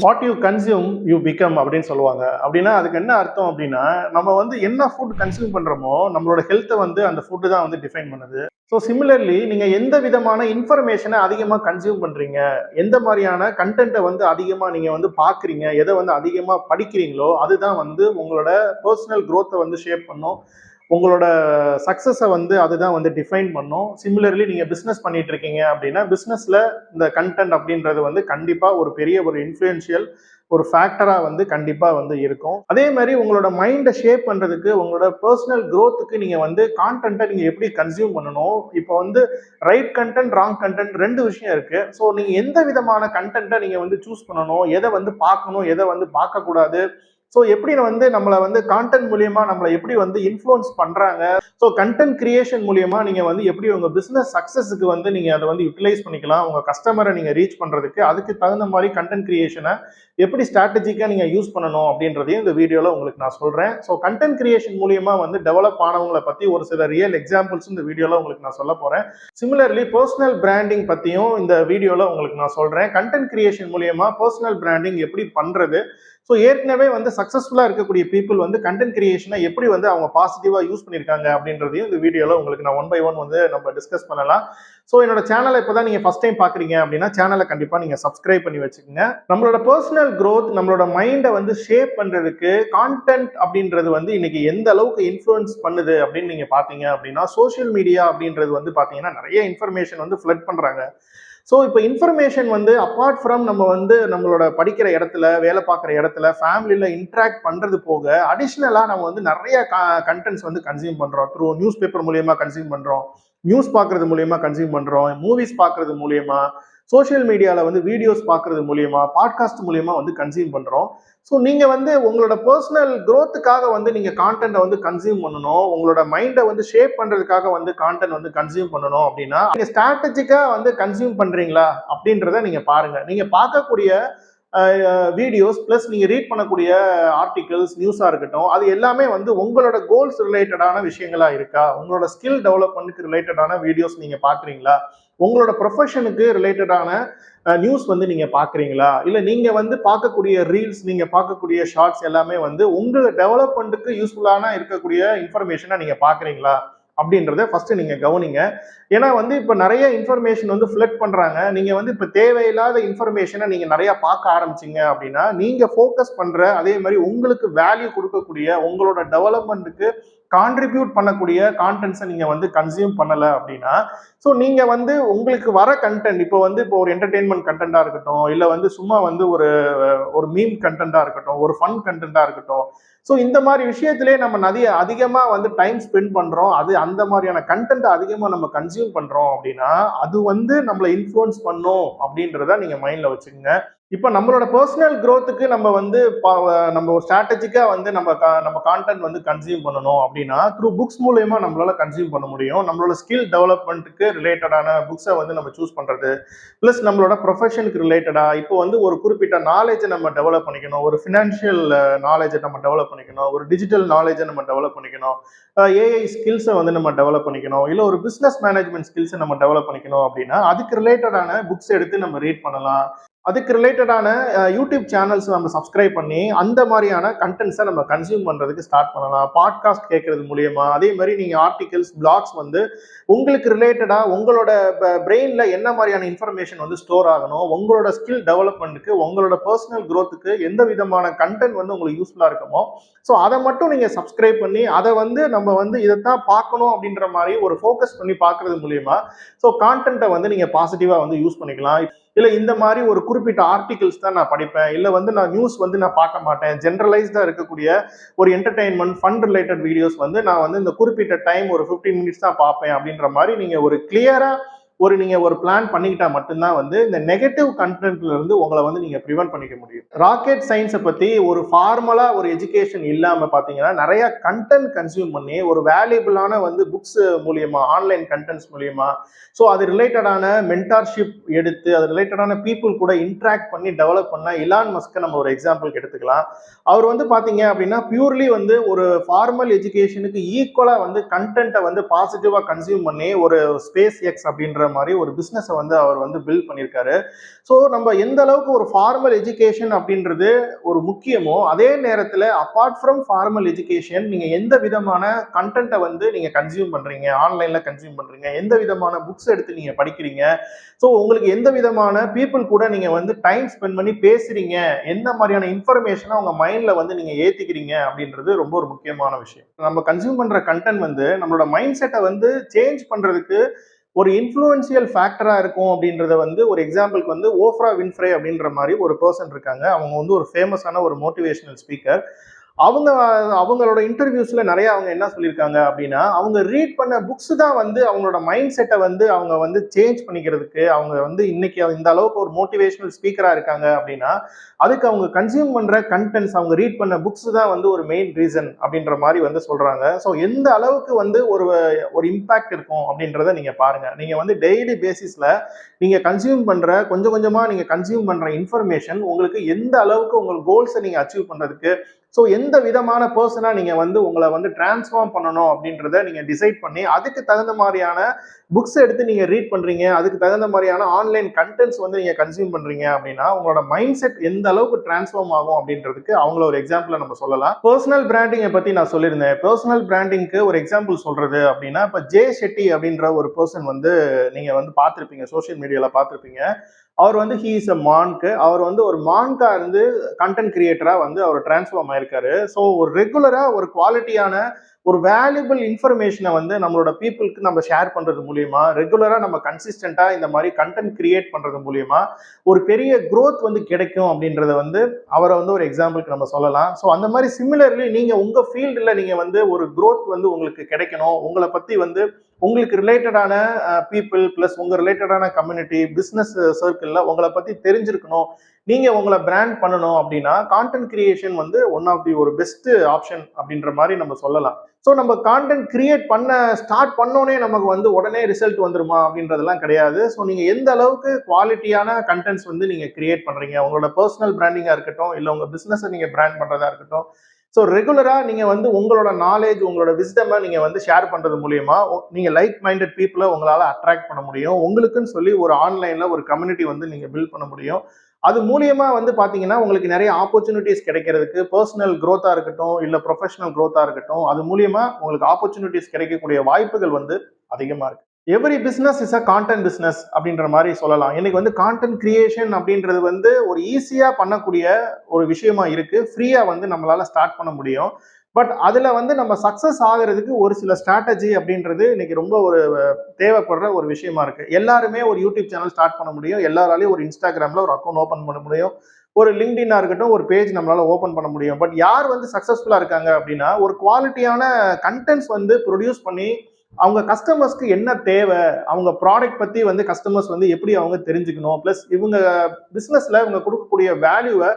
What you consume you become அப்படின்னு சொல்லுவாங்க. அப்படின்னா அதுக்கு என்ன அர்த்தம் அப்படின்னா, நம்ம வந்து என்ன ஃபுட் கன்சியூம் பண்றோமோ நம்மளோட ஹெல்த்தை வந்து அந்த ஃபுட்டு தான் வந்து டிஃபைன் பண்ணுது. ஸோ சிமிலர்லி நீங்க எந்த விதமான இன்ஃபர்மேஷனை அதிகமா கன்சியூம் பண்றீங்க, எந்த மாதிரியான கண்டென்ட்டை வந்து அதிகமா நீங்க வந்து பாக்குறீங்க, எதை வந்து அதிகமா படிக்கிறீங்களோ அதுதான் வந்து உங்களோட பர்சனல் growth-அ வந்து ஷேப் பண்ணும். உங்களோட சக்ஸஸை வந்து அதுதான் வந்து டிஃபைன் பண்ணும். சிமிலர்லி நீங்கள் பிஸ்னஸ் பண்ணிட்டு இருக்கீங்க அப்படின்னா பிஸ்னஸில் இந்த கண்டென்ட் அப்படின்றது வந்து கண்டிப்பாக ஒரு பெரிய ஒரு இன்ஃப்ளூயன்ஷியல் ஒரு ஃபேக்டராக வந்து கண்டிப்பாக வந்து இருக்கும். அதே மாதிரி உங்களோட மைண்டை ஷேப் பண்ணுறதுக்கு உங்களோட பர்சனல் க்ரோத்துக்கு நீங்கள் வந்து கான்டென்ட்டை நீங்கள் எப்படி கன்சியூம் பண்ணணும். இப்போ வந்து ரைட் கண்டென்ட் ராங் கண்டென்ட் ரெண்டு விஷயம் இருக்குது. ஸோ நீங்கள் எந்த விதமான கண்டென்ட்டை நீங்கள் வந்து சூஸ் பண்ணணும், எதை வந்து பார்க்கணும், எதை வந்து பார்க்கக்கூடாது, ஸோ எப்படி வந்து நம்மளை வந்து கான்டென்ட் மூலியமா நம்மளை எப்படி வந்து இன்ஃப்ளூயன்ஸ் பண்றாங்க. ஸோ கண்டென்ட் கிரியேஷன் மூலியமா நீங்க வந்து எப்படி உங்க பிசினஸ் சக்சஸுக்கு வந்து நீங்க அதை வந்து யூட்டிலைஸ் பண்ணிக்கலாம், உங்க கஸ்டமரை நீங்க ரீச் பண்றதுக்கு அதுக்கு தகுந்த மாதிரி கண்டென்ட் கிரியேஷனை எப்படி ஸ்ட்ராட்டஜிக்கா நீங்க யூஸ் பண்ணணும் அப்படின்றதையும் இந்த வீடியோல உங்களுக்கு நான் சொல்றேன். ஸோ கண்டென்ட் கிரியேஷன் மூலியமா வந்து டெவலப் ஆனவங்களை பத்தி ஒரு சில ரியல் எக்ஸாம்பிள்ஸ் இந்த வீடியோல உங்களுக்கு நான் சொல்ல போறேன். சிமிலர்லி பர்சனல் பிராண்டிங் பத்தியும் இந்த வீடியோல உங்களுக்கு நான் சொல்றேன். கண்டென்ட் கிரியேஷன் மூலியமா பர்சனல் பிராண்டிங் எப்படி பண்றது, ஸோ ஏற்கனவே வந்து சக்ஸஸ்ஃபுல்லாக இருக்கக்கூடிய பீப்புள் வந்து கண்டென்ட் கிரியேஷனை எப்படி வந்து அவங்க பாசிட்டிவாக யூஸ் பண்ணியிருக்காங்க அப்படின்றதையும் இந்த வீடியோவில் உங்களுக்கு நான் 1 by 1 வந்து நம்ம டிஸ்கஸ் பண்ணலாம். ஸோ என்னோட சேனலை இப்போ தான் நீங்கள் ஃபஸ்ட் டைம் பார்க்குறீங்க அப்படின்னா சேனலை கண்டிப்பாக நீங்கள் சப்ஸ்கிரைப் பண்ணி வச்சுக்கோங்க. நம்மளோட பர்சனல் க்ரோத், நம்மளோட மைண்டை வந்து ஷேப் பண்ணுறதுக்கு கான்டென்ட் அப்படின்றது வந்து இன்னைக்கு எந்த அளவுக்கு இன்ஃப்ளூயன்ஸ் பண்ணுது அப்படின்னு நீங்கள் பார்த்தீங்க அப்படின்னா, சோஷியல் மீடியா அப்படின்றது வந்து பார்த்தீங்கன்னா நிறைய இன்ஃபர்மேஷன் வந்து ஃப்ளட் பண்ணுறாங்க. ஸோ இப்போ இன்ஃபர்மேஷன் வந்து அப்பார்ட் ஃப்ரம் நம்ம வந்து நம்மளோட படிக்கிற இடத்துல, வேலை பார்க்குற இடத்துல, ஃபேமிலியில் இன்ட்ராக்ட் பண்ணுறது போக அடிஷ்னலாக நம்ம வந்து நிறைய கண்டென்ட்ஸ் வந்து கன்சியூம் பண்ணுறோம். த்ரூ நியூஸ் பேப்பர் மூலியமாக கன்சியூம் பண்ணுறோம், நியூஸ் பார்க்குறது மூலியமாக கன்சியூம் பண்ணுறோம், மூவிஸ் பார்க்குறது மூலியமா, சோஷியல் மீடியாவில் வந்து வீடியோஸ் பார்க்குறது மூலியமா, பாட்காஸ்ட் மூலியமா வந்து கன்சியூம் பண்ணுறோம். ஸோ நீங்கள் வந்து உங்களோட பர்சனல் க்ரோத்துக்காக வந்து நீங்கள் கான்டென்ட்டை வந்து கன்சியூம் பண்ணணும், உங்களோட மைண்டை வந்து ஷேப் பண்ணுறதுக்காக வந்து கான்டென்ட் வந்து கன்சியூம் பண்ணணும் அப்படின்னா நீங்கள் ஸ்ட்ராட்டஜிக்காக வந்து கன்சியூம் பண்ணுறீங்களா அப்படின்றத நீங்கள் பாருங்கள். நீங்கள் பார்க்கக்கூடிய வீடியோஸ் ப்ளஸ் நீங்கள் ரீட் பண்ணக்கூடிய ஆர்டிகல்ஸ், நியூஸாக இருக்கட்டும், அது எல்லாமே வந்து உங்களோட கோல்ஸ் ரிலேட்டடான விஷயங்களாக இருக்கா, உங்களோட ஸ்கில் டெவலப்மெண்ட்டுக்கு ரிலேட்டடான வீடியோஸ் நீங்கள் பார்க்குறீங்களா, உங்களோட ப்ரொஃபஷனுக்கு ரிலேட்டடான நியூஸ் வந்து நீங்கள் பார்க்குறீங்களா, இல்லை நீங்கள் வந்து பார்க்கக்கூடிய ரீல்ஸ், நீங்கள் பார்க்கக்கூடிய ஷார்ட்ஸ் எல்லாமே வந்து உங்கள் டெவலப்மெண்ட்டுக்கு யூஸ்ஃபுல்லான இருக்கக்கூடிய இன்ஃபர்மேஷனை நீங்கள் பார்க்குறீங்களா அப்படின்றத ஃபர்ஸ்ட் நீங்க கவனிங்க. ஏன்னா வந்து இப்ப நிறைய இன்ஃபர்மேஷன் வந்து ஃபிளட் பண்றாங்க. நீங்க வந்து இப்ப தேவையில்லாத இன்ஃபர்மேஷனை நீங்க நிறைய பார்க்க ஆரம்பிச்சீங்க அப்படின்னா நீங்க ஃபோக்கஸ் பண்ற அதே மாதிரி உங்களுக்கு வேல்யூ கொடுக்கக்கூடிய உங்களோட டெவலப்மெண்ட்டுக்கு கான்ட்ரிபியூட் பண்ணக்கூடிய கான்டென்ட்ஸை நீங்க வந்து கன்சியூம் பண்ணல அப்படின்னா, ஸோ நீங்க வந்து உங்களுக்கு வர கண்டென்ட் இப்போ ஒரு என்டர்டெயின்மெண்ட் கண்டென்ட்டா இருக்கட்டும், இல்லை வந்து சும்மா வந்து ஒரு மீம் கண்டென்ட்டா இருக்கட்டும், ஒரு ஃபன் கண்டென்ட்டா இருக்கட்டும், ஸோ இந்த மாதிரி விஷயத்திலே நம்ம அதிகமாக வந்து டைம் ஸ்பெண்ட் பண்ணுறோம், அது அந்த மாதிரியான கண்டென்ட் அதிகமாக நம்ம கன்சியூம் பண்ணுறோம் அப்படின்னா அது வந்து நம்மளை இன்ஃப்ளூயன்ஸ் பண்ணும் அப்படின்றத நீங்கள் மைண்டில் வச்சுக்கோங்க. இப்போ நம்மளோட பர்சனல் க்ரோத்துக்கு நம்ம வந்து நம்ம ஒரு ஸ்ட்ராட்டஜிக்காக வந்து நம்ம கான்டென்ட் வந்து கன்சியூம் பண்ணணும் அப்படின்னா த்ரூ புக்ஸ் மூலயமா நம்மளால கன்சியூம் பண்ண முடியும். நம்மளோட ஸ்கில் டெவலப்மெண்ட்டுக்கு ரிலேட்டடான புக்ஸை வந்து நம்ம சூஸ் பண்ணுறது, ப்ளஸ் நம்மளோட ப்ரொஃபஷனுக்கு ரிலேட்டடாக இப்போ வந்து ஒரு குறிப்பிட்ட நாலேஜை நம்ம டெவலப் பண்ணிக்கணும், ஒரு ஃபினான்ஷியல் நாலேஜை நம்ம டெவலப் பண்ணிக்கணும், ஒரு டிஜிட்டல் நாலேஜை நம்ம டெவலப் பண்ணிக்கணும், ஏஐ ஸ்கில்ஸை வந்து நம்ம டெவலப் பண்ணிக்கணும், இல்லை ஒரு பிஸ்னஸ் மேனேஜ்மெண்ட் ஸ்கில்ஸை நம்ம டெவலப் பண்ணிக்கணும் அப்படின்னா அதுக்கு ரிலேட்டடான புக்ஸ் எடுத்து நம்ம ரீட் பண்ணலாம். அதுக்கு ரிலேட்டடான யூடியூப் சேனல்ஸ் நம்ம சப்ஸ்கிரைப் பண்ணி அந்த மாதிரியான கண்டென்ட்ஸை நம்ம கன்சியூம் பண்ணுறதுக்கு ஸ்டார்ட் பண்ணலாம். பாட்காஸ்ட் கேட்கறது மூலியமா, அதே மாதிரி நீங்கள் ஆர்டிகல்ஸ், பிளாக்ஸ் வந்து உங்களுக்கு ரிலேட்டடாக உங்களோட பிரெயினில் என்ன மாதிரியான இன்ஃபர்மேஷன் வந்து ஸ்டோர் ஆகணும், உங்களோட ஸ்கில் டெவலப்மெண்ட்டுக்கு, உங்களோட பர்சனல் க்ரோத்துக்கு எந்த விதமான கண்டென்ட் வந்து உங்களுக்கு யூஸ்ஃபுல்லாக இருக்குமோ ஸோ அதை மட்டும் நீங்கள் சப்ஸ்கிரைப் பண்ணி அதை வந்து நம்ம வந்து இதைத்தான் பார்க்கணும் அப்படின்ற மாதிரி ஒரு ஃபோக்கஸ் பண்ணி பார்க்கறது மூலியமா ஸோ கான்டென்ட்டை வந்து நீங்கள் பாசிட்டிவாக வந்து யூஸ் பண்ணிக்கலாம். இல்லை இந்த மாதிரி ஒரு குறிப்பிட்ட ஆர்டிகல்ஸ் தான் நான் படிப்பேன், இல்லை வந்து நான் நியூஸ் வந்து நான் பார்க்க மாட்டேன், ஜென்ரலைஸ்டாக இருக்கக்கூடிய ஒரு என்டர்டைன்மெண்ட் ஃபன் ரிலேட்டட் வீடியோஸ் வந்து நான் வந்து இந்த குறிப்பிட்ட டைம் ஒரு 15 மினிட்ஸ் தான் பார்ப்பேன் அப்படின்ற மாதிரி நீங்கள் ஒரு கிளியராக நீங்கள் ஒரு பிளான் பண்ணிக்கிட்டா மட்டும்தான் வந்து இந்த நெகட்டிவ் கண்டென்ட்ல இருந்து உங்களை வந்து நீங்க ப்ரிவென்ட் பண்ணிக்க முடியும். ராக்கெட் சயின்ஸை பத்தி ஒரு ஃபார்மலா ஒரு எஜுகேஷன் இல்லாம பாத்தீங்கன்னா நிறைய கண்டென்ட் கன்சியூம் பண்ணி ஒரு வேல்யூபிளான வந்து புக்ஸ் மூலியமா, ஆன்லைன் கண்டென்ட்ஸ் மூலியமா, ஸோ அது ரிலேட்டடான மென்டார்ஷிப் எடுத்து அது ரிலேட்டடான பீப்புள் கூட இன்ட்ராக்ட் பண்ணி டெவலப் பண்ண இலான் மஸ்கை நம்ம ஒரு எக்ஸாம்பிளுக்கு எடுத்துக்கலாம். அவர் வந்து பாத்தீங்க அப்படின்னா பியூர்லி வந்து ஒரு ஃபார்மல் எஜுகேஷனுக்கு ஈக்குவலா வந்து கண்டென்ட்டை வந்து பாசிட்டிவா கன்சியூம் பண்ணி ஒரு ஸ்பேஸ் எக்ஸ் அப்படின்ற மாதிரி ஒரு பிஸ்னஸை வந்து அவர் வந்து பில்ட் பண்ணியிருக்காரு. ஸோ நம்ம எந்த அளவுக்கு ஒரு ஃபார்மல் எஜுகேஷன் அப்படின்றது ஒரு முக்கியமோ, அதே நேரத்தில் அப்பார்ட் ஃப்ரம் ஃபார்மல் எஜுகேஷன் நீங்கள் எந்த விதமான கண்டென்ட்டை வந்து நீங்கள் கன்சியூம் பண்ணுறீங்க, ஆன்லைனில் கன்சியூம் பண்ணுறீங்க, எந்த விதமான புக்ஸ் எடுத்து நீங்கள் படிக்கிறீங்க, ஸோ உங்களுக்கு எந்த விதமான பீப்புள் கூட நீங்கள் வந்து டைம் ஸ்பெண்ட் பண்ணி பேசுறீங்க, எந்த மாதிரியான இன்ஃபர்மேஷனை உங்கள் மைண்டில் வந்து நீங்கள் ஏற்றிக்கிறீங்க அப்படின்றது ரொம்ப ஒரு முக்கியமான விஷயம். நம்ம கன்சியூம் பண்ணுற கண்டென்ட் வந்து நம்மளோட மைண்ட் செட்டை வந்து சேஞ்ச் பண்ணுறதுக்கு ஒரு இன்ஃப்ளூயன்சியல் ஃபேக்டரா இருக்கும் அப்படின்றத வந்து ஒரு எக்ஸாம்பிளுக்கு வந்து ஓஃப்ரா வின்ஃப்ரே அப்படின்ற மாதிரி ஒரு பர்சன் இருக்காங்க. அவங்க வந்து ஒரு ஃபேமஸான ஒரு மோட்டிவேஷனல் ஸ்பீக்கர். அவங்க அவங்களோட இன்டர்வியூஸ்ல நிறைய அவங்க என்ன சொல்லியிருக்காங்க அப்படின்னா, அவங்க ரீட் பண்ண புக்ஸ் தான் வந்து அவங்களோட மைண்ட் செட்டை வந்து அவங்க வந்து சேஞ்ச் பண்ணிக்கிறதுக்கு, அவங்க வந்து இன்னைக்கு இந்த அளவுக்கு ஒரு மோட்டிவேஷனல் ஸ்பீக்கரா இருக்காங்க அப்படின்னா, அதுக்கு அவங்க கன்சியூம் பண்ற கண்டென்ட்ஸ், அவங்க ரீட் பண்ண புக்ஸ் தான் வந்து ஒரு மெயின் ரீசன் அப்படின்ற மாதிரி வந்து சொல்றாங்க. ஸோ எந்த அளவுக்கு வந்து ஒரு ஒரு இம்பாக்ட் இருக்கும் அப்படின்றத நீங்க பாருங்க. நீங்க வந்து டெய்லி பேசிஸ்ல நீங்க கன்சியூம் பண்ற கொஞ்சம் கொஞ்சமா நீங்க கன்சியூம் பண்ற இன்ஃபர்மேஷன் உங்களுக்கு எந்த அளவுக்கு உங்கள் கோல்ஸை நீங்க அச்சீவ் பண்றதுக்கு, ஸோ எந்த விதமான பர்சனா நீங்க வந்து உங்களை வந்து டிரான்ஸ்ஃபார்ம் பண்ணணும் அப்படின்றத நீங்க டிசைட் பண்ணி அதுக்கு தகுந்த மாதிரியான புக்ஸ் எடுத்து நீங்க ரீட் பண்றீங்க, அதுக்கு தகுந்த மாதிரியான ஆன்லைன் கண்டென்ட்ஸ் வந்து நீங்க கன்சியூம் பண்றீங்க அப்படின்னா உங்களோட மைண்ட் செட் எந்த அளவுக்கு டிரான்ஸ்ஃபார்ம் ஆகும் அப்படின்றதுக்கு அவங்கள ஒரு எக்ஸாம்பிள நம்ம சொல்லலாம். பர்சனல் பிராண்டிங்கை பத்தி நான் சொல்லியிருந்தேன். பர்சனல் பிராண்டிங்க்கு ஒரு எக்ஸாம்பிள் சொல்றது அப்படின்னா, இப்ப ஜே ஷெட்டி அப்படின்ற ஒரு பர்சன் வந்து நீங்க வந்து பார்த்திருப்பீங்க, சோசியல் மீடியால பார்த்திருப்பீங்க. அவர் வந்து ஹீ இஸ் அ மான்க். அவர் வந்து ஒரு மான்கா இருந்து கண்டென்ட் கிரியேட்டரா வந்து அவர் டிரான்ஸ்ஃபார்ம் ஆயிருக்காரு. ஸோ ஒரு ரெகுலரா ஒரு குவாலிட்டியான ஒரு வேல்யூபிள் இன்ஃபர்மேஷனை வந்து நம்மளோட பீப்புளுக்கு நம்ம ஷேர் பண்றது மூலியமா, ரெகுலரா நம்ம கன்சிஸ்டண்டா இந்த மாதிரி கண்டென்ட் கிரியேட் பண்றது மூலியமா ஒரு பெரிய growth வந்து கிடைக்கும் அப்படின்றத வந்து அவரை வந்து ஒரு எக்ஸாம்பிளுக்கு நம்ம சொல்லலாம். ஸோ அந்த மாதிரி சிமிலர்லி நீங்க உங்க ஃபீல்டில் நீங்க வந்து ஒரு growth வந்து உங்களுக்கு கிடைக்கணும், உங்களை பத்தி வந்து உங்களுக்கு ரிலேட்டடான பீப்புள் பிளஸ் உங்க ரிலேட்டடான கம்யூனிட்டி பிசினஸ் சர்க்கிள்ல உங்களை பத்தி தெரிஞ்சிருக்கணும், நீங்க உங்களை பிராண்ட் பண்ணணும் அப்படின்னா கான்டென்ட் கிரியேஷன் வந்து ஒன் ஆஃப் தி ஒரு பெஸ்ட் ஆப்ஷன் அப்படின்ற மாதிரி நம்ம சொல்லலாம். ஸோ நம்ம கான்டென்ட் கிரியேட் பண்ண ஸ்டார்ட் பண்ணோடனே நமக்கு வந்து உடனே ரிசல்ட் வந்துருமா அப்படின்றதெல்லாம் கிடையாது. ஸோ நீங்க எந்த அளவுக்கு குவாலிட்டியான கண்டென்ட்ஸ் வந்து நீங்க கிரியேட் பண்றீங்க, உங்களோட பர்சனல் பிராண்டிங்கா இருக்கட்டும், இல்லை உங்க பிசினஸை நீங்க பிராண்ட் பண்றதா இருக்கட்டும், ஸோ ரெகுலரா நீங்க வந்து உங்களோட நாலேஜ் உங்களோட விஸ்டமை நீங்க வந்து ஷேர் பண்றது மூலியமா நீங்க லைக் மைண்டட் பீப்புளை உங்களால அட்ராக்ட் பண்ண முடியும். உங்களுக்குன்னு சொல்லி ஒரு ஆன்லைன்ல ஒரு கம்யூனிட்டி வந்து நீங்க பில்ட் பண்ண முடியும். அது மூலியமா வந்து பாத்தீங்கன்னா உங்களுக்கு நிறைய ஆப்பர்ச்சுனிட்டிஸ் கிடைக்கிறதுக்கு, பர்சனல் growth-ஆ இருக்கட்டும் இல்ல ப்ரொஃபஷனல் growth-ஆ இருக்கட்டும், அது மூலியமா உங்களுக்கு ஆப்பர்ச்சுனிட்டிஸ் கிடைக்கக்கூடிய வாய்ப்புகள் வந்து அதிகமா இருக்கு. Every business is a content business அப்படின்ற மாதிரி சொல்லலாம். இன்னைக்கு வந்து கான்டென்ட் கிரியேஷன் அப்படின்றது வந்து ஒரு ஈஸியா பண்ணக்கூடிய ஒரு விஷயமா இருக்கு. ஃப்ரீயா வந்து நம்மளால ஸ்டார்ட் பண்ண முடியும். பட் அதுல வந்து நம்ம சக்சஸ் ஆகுறதுக்கு ஒரு சில ஸ்ட்ராட்டஜி அப்படின்றது இன்னைக்கு ரொம்ப ஒரு தேவைப்படுற ஒரு விஷயமா இருக்கு. எல்லாருமே ஒரு யூடியூப் சேனல் ஸ்டார்ட் பண்ண முடியும், எல்லாராலையும் ஒரு இன்ஸ்டாகிராம்ல ஒரு அக்கௌண்ட் ஓபன் பண்ண முடியும், ஒரு லிங்க்டின்னா இருக்கட்டும் ஒரு பேஜ் நம்மளால ஓபன் பண்ண முடியும். பட் யார் வந்து சக்சஸ்ஃபுல்லா இருக்காங்க அப்படின்னா, ஒரு குவாலிட்டியான கண்டென்ட்ஸ் வந்து ப்ரொடியூஸ் பண்ணி அவங்க கஸ்டமர்ஸ்க்கு என்ன தேவை, அவங்க ப்ராடக்ட் பத்தி வந்து கஸ்டமர்ஸ் வந்து எப்படி அவங்க தெரிஞ்சுக்கணும், பிளஸ் இவங்க பிசினஸ்ல இவங்க கொடுக்கக்கூடிய வேல்யூவை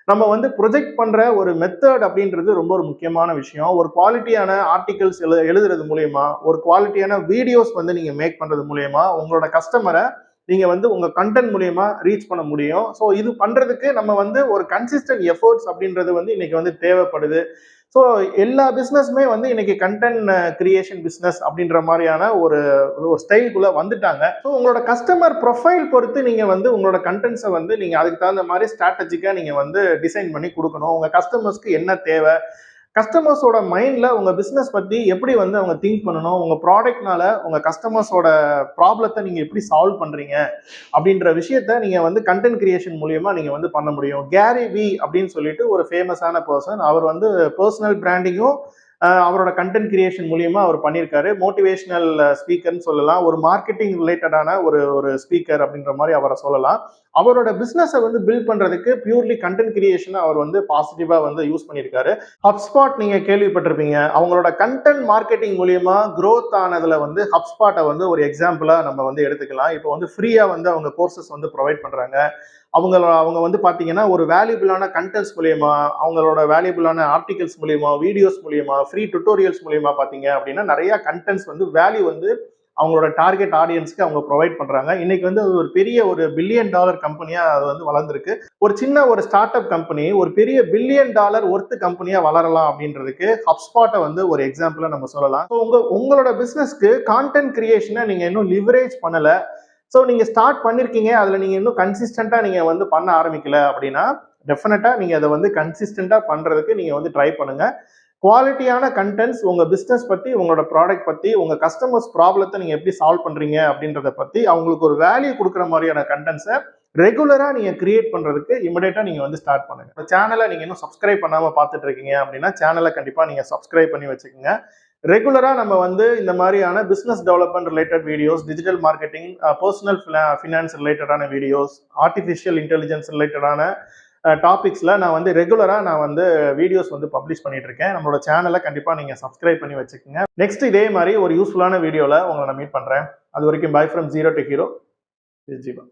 நம்ம வந்து ப்ரொஜெக்ட் பண்ற ஒரு மெத்தட் அப்படின்றது ரொம்ப ஒரு முக்கியமான விஷயம். ஒரு குவாலிட்டியான ஆர்டிகல்ஸ் எழுதுறது மூலியமா, ஒரு குவாலிட்டியான வீடியோஸ் வந்து நீங்க மேக் பண்றது மூலியமா உங்களோட கஸ்டமரை நீங்க வந்து உங்க கண்டென்ட் மூலியமா ரீச் பண்ண முடியும். ஸோ இது பண்றதுக்கு நம்ம வந்து ஒரு கன்சிஸ்டன்ட் எஃபர்ட்ஸ் அப்படின்றது வந்து இன்னைக்கு வந்து தேவைப்படுது. ஸோ எல்லா பிஸ்னஸுமே வந்து இன்னைக்கு கண்டென்ட் கிரியேஷன் பிஸ்னஸ் அப்படின்ற மாதிரியான ஒரு ஒரு ஸ்டைலுக்குள்ள வந்துட்டாங்க. ஸோ உங்களோட கஸ்டமர் ப்ரொஃபைல் பொறுத்து நீங்க வந்து உங்களோட கண்டென்ட்ஸை வந்து நீங்க அதுக்கு தகுந்த மாதிரி ஸ்ட்ராட்டஜிக்கா நீங்க வந்து டிசைன் பண்ணி கொடுக்கணும். உங்க கஸ்டமர்ஸ்க்கு என்ன தேவை, கஸ்டமர்ஸோட மைண்ட்ல உங்க பிசினஸ் பத்தி எப்படி வந்து அவங்க திங்க் பண்ணணும், உங்க ப்ராடக்ட்னால உங்க கஸ்டமர்ஸோட ப்ராப்ளத்தை நீங்க எப்படி சால்வ் பண்றீங்க அப்படின்ற விஷயத்த நீங்க வந்து கண்டென்ட் கிரியேஷன் மூலியமா நீங்க வந்து பண்ண முடியும். கேரி வி அப்படின்னு சொல்லிட்டு ஒரு ஃபேமஸான பர்சன், அவர் வந்து பர்சனல் பிராண்டிங்கும் அவரோட கண்டென்ட் கிரியேஷன் மூலியமா அவர் பண்ணியிருக்காரு. மோட்டிவேஷனல் ஸ்பீக்கர்னு சொல்லலாம், ஒரு மார்க்கெட்டிங் ரிலேட்டடான ஒரு ஒரு ஸ்பீக்கர் அப்படின்ற மாதிரி அவரை சொல்லலாம். அவரோட பிசினஸை வந்து பில்ட் பண்றதுக்கு பியூர்லி கண்டென்ட் கிரியேஷன் அவர் வந்து பாசிட்டிவா வந்து யூஸ் பண்ணியிருக்காரு. ஹப்ஸ்பாட் நீங்க கேள்விப்பட்டிருப்பீங்க. அவங்களோட கண்டென்ட் மார்க்கெட்டிங் மூலியமா growth ஆனதுல வந்து ஹப்ஸ்பாட்டை வந்து ஒரு எக்ஸாம்பிளா நம்ம வந்து எடுத்துக்கலாம். இப்போ வந்து ஃப்ரீயா வந்து அவங்க கோர்சஸ் வந்து ப்ரொவைட் பண்றாங்க. அவங்க வந்து பாத்தீங்கன்னா ஒரு வேல்யூபிளான கண்டென்ட்ஸ் மூலியமா, அவங்களோட வேல்யூபிளான ஆர்டிகல்ஸ் மூலியமா, வீடியோஸ் மூலியமா, ஃப்ரீ டுட்டோரியல்ஸ் மூலியமா பாத்தீங்க அப்படின்னா நிறைய கண்டென்ட்ஸ் வந்து வேல்யூ வந்து அவங்களோட டார்கெட் ஆடியன்ஸ்க்கு அவங்க ப்ரொவைட் பண்றாங்க. இன்னைக்கு வந்து அது ஒரு பெரிய ஒரு $1 பில்லியன் கம்பெனியா அது வந்து வளர்ந்துருக்கு. ஒரு சின்ன ஒரு ஸ்டார்ட் அப் கம்பெனி ஒரு பெரிய $1 பில்லியன் ஒர்த் கம்பெனியா வளரலாம் அப்படின்றதுக்கு ஹப்ஸ்பாட்டை வந்து ஒரு எக்ஸாம்பிளா நம்ம சொல்லலாம். உங்களோட பிசினஸ்க்கு கான்டென்ட் கிரியேஷனை நீங்க இன்னும் லிவரேஜ் பண்ணல, ஸோ நீங்கள் ஸ்டார்ட் பண்ணியிருக்கீங்க, அதில் நீங்கள் இன்னும் கன்சிஸ்டண்ட்டாக நீங்கள் வந்து பண்ண ஆரம்பிக்கல அப்படின்னா டெஃபினட்டாக நீங்கள் அதை வந்து கன்சிஸ்டண்ட்டாக பண்ணுறதுக்கு நீங்கள் வந்து ட்ரை பண்ணுங்கள். குவாலிட்டியான கண்டென்ட்ஸ் உங்கள் பிஸ்னஸ் பற்றி, உங்களோட ப்ராடக்ட் பற்றி, உங்கள் கஸ்டமர்ஸ் ப்ராப்ளத்தை நீங்கள் எப்படி சால்வ் பண்ணுறீங்க அப்படின்றத பற்றி அவங்களுக்கு ஒரு வேல்யூ கொடுக்குற மாதிரியான கண்டென்ட்ஸை ரெகுலராக நீங்கள் கிரியேட் பண்ணுறதுக்கு இமிடியேட்டாக நீங்கள் வந்து ஸ்டார்ட் பண்ணுங்கள். இந்த சேனலை நீங்கள் இன்னும் சப்ஸ்கிரைப் பண்ணாமல் பார்த்துட்டு இருக்கீங்க அப்படின்னா சேனலை கண்டிப்பாக நீங்கள் சப்ஸ்கிரைப் பண்ணி வச்சுக்கோங்க. ரெகுலராக நம்ம வந்து இந்த மாதிரியான business development related videos, digital marketing, personal finance ரிலேட்டடான வீடியோஸ், ஆர்டிஃபிஷியல் இன்டெலிஜென்ஸ் ரிலேட்டடான டாபிக்ஸில் நான் வந்து ரெகுலராக நான் வந்து வீடியோஸ் வந்து பப்ளிஷ் பண்ணிட்டு இருக்கேன். நம்மளோட சேனலை கண்டிப்பாக நீங்கள் சப்ஸ்கிரைப் பண்ணி வச்சுக்கோங்க. நெக்ஸ்ட் இதே மாதிரி ஒரு யூஸ்ஃபுல்லான வீடியோவில் உங்களை நான் மீட் பண்ணுறேன். அது வரைக்கும் by from zero to hero. Jeeva.